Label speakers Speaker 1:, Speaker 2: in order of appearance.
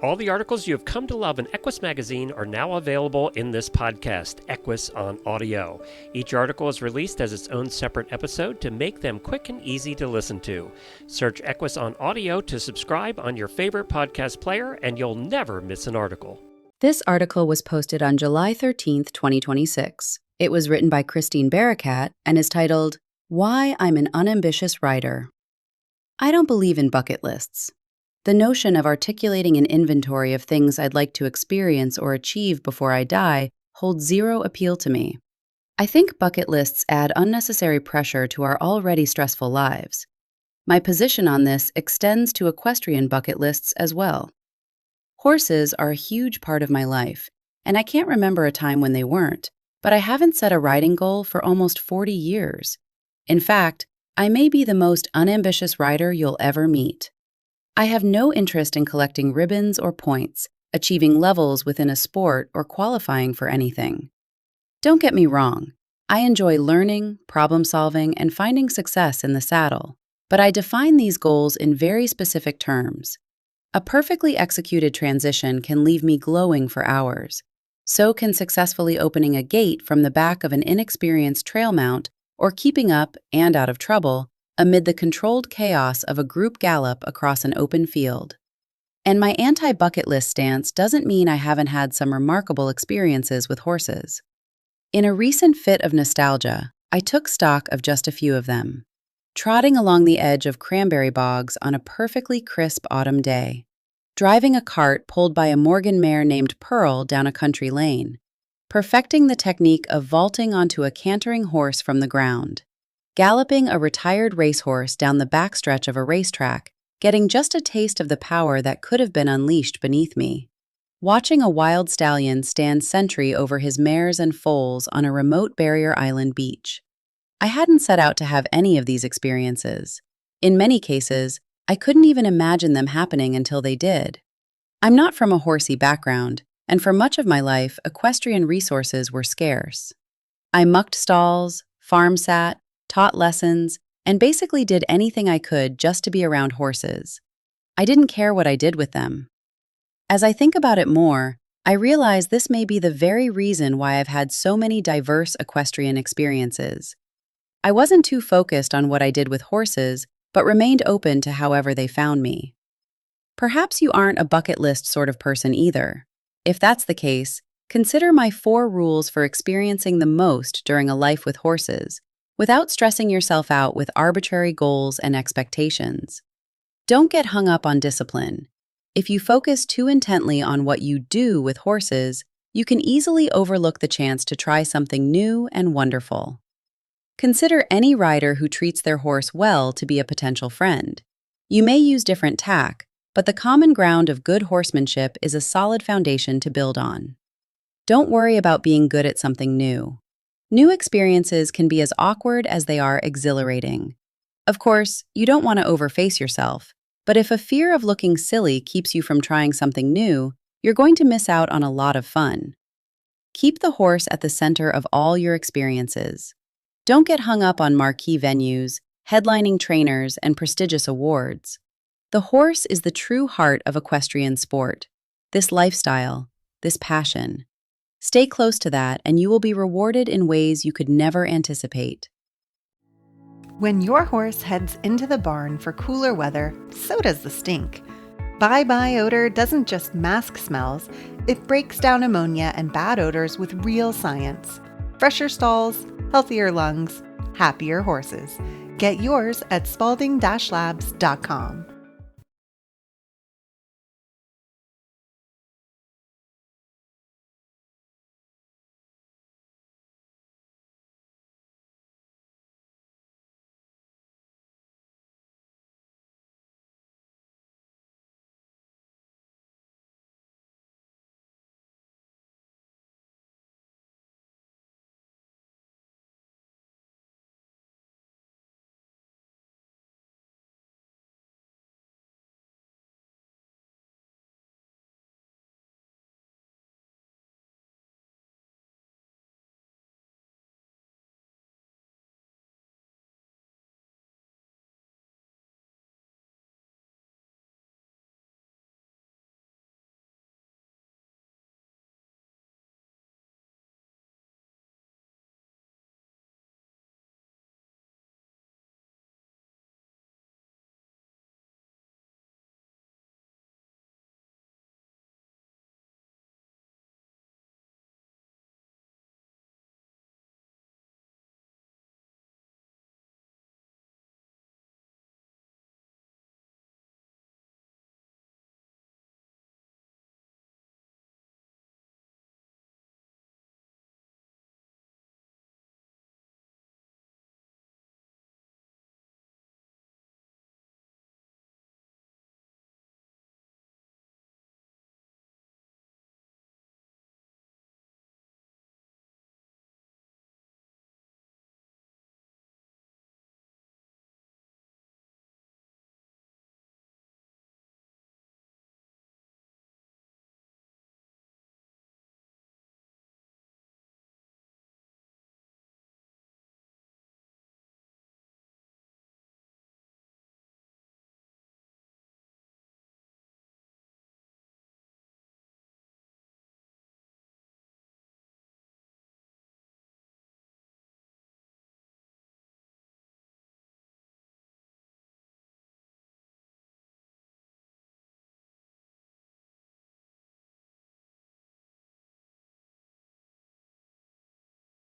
Speaker 1: All the articles you have come to love in Equus magazine are now available in this podcast, Equus on Audio. Each article is released as its own separate episode to make them quick and easy to listen to. Search Equus on Audio to subscribe on your favorite podcast player, and you'll never miss an article.
Speaker 2: This article was posted on July 13th, 2026. It was written by Christine Barakat and is titled, Why I'm an Unambitious Writer. I don't believe in bucket lists. The notion of articulating an inventory of things I'd like to experience or achieve before I die holds zero appeal to me. I think bucket lists add unnecessary pressure to our already stressful lives. My position on this extends to equestrian bucket lists as well. Horses are a huge part of my life, and I can't remember a time when they weren't, but I haven't set a riding goal for almost 40 years. In fact, I may be the most unambitious rider you'll ever meet. I have no interest in collecting ribbons or points, achieving levels within a sport, or qualifying for anything. Don't get me wrong, I enjoy learning, problem-solving, and finding success in the saddle, but I define these goals in very specific terms. A perfectly executed transition can leave me glowing for hours. So can successfully opening a gate from the back of an inexperienced trail mount or keeping up, and out of trouble, amid the controlled chaos of a group gallop across an open field. And my anti-bucket list stance doesn't mean I haven't had some remarkable experiences with horses. In a recent fit of nostalgia, I took stock of just a few of them. Trotting along the edge of cranberry bogs on a perfectly crisp autumn day. Driving a cart pulled by a Morgan mare named Pearl down a country lane. Perfecting the technique of vaulting onto a cantering horse from the ground. Galloping a retired racehorse down the backstretch of a racetrack, getting just a taste of the power that could have been unleashed beneath me. Watching a wild stallion stand sentry over his mares and foals on a remote barrier island beach. I hadn't set out to have any of these experiences. In many cases, I couldn't even imagine them happening until they did. I'm not from a horsey background, and for much of my life, equestrian resources were scarce. I mucked stalls, farm sat, taught lessons, and basically did anything I could just to be around horses. I didn't care what I did with them. As I think about it more, I realize this may be the very reason why I've had so many diverse equestrian experiences. I wasn't too focused on what I did with horses, but remained open to however they found me. Perhaps you aren't a bucket list sort of person either. If that's the case, consider my 4 rules for experiencing the most during a life with horses, without stressing yourself out with arbitrary goals and expectations. Don't get hung up on discipline. If you focus too intently on what you do with horses, you can easily overlook the chance to try something new and wonderful. Consider any rider who treats their horse well to be a potential friend. You may use different tack, but the common ground of good horsemanship is a solid foundation to build on. Don't worry about being good at something new. New experiences can be as awkward as they are exhilarating. Of course, you don't want to overface yourself, but if a fear of looking silly keeps you from trying something new, you're going to miss out on a lot of fun. Keep the horse at the center of all your experiences. Don't get hung up on marquee venues, headlining trainers, and prestigious awards. The horse is the true heart of equestrian sport, this lifestyle, this passion. Stay close to that, and you will be rewarded in ways you could never anticipate.
Speaker 3: When your horse heads into the barn for cooler weather, so does the stink. ByeBye Odor doesn't just mask smells, it breaks down ammonia and bad odors with real science. Fresher stalls, healthier lungs, happier horses. Get yours at spalding-labs.com.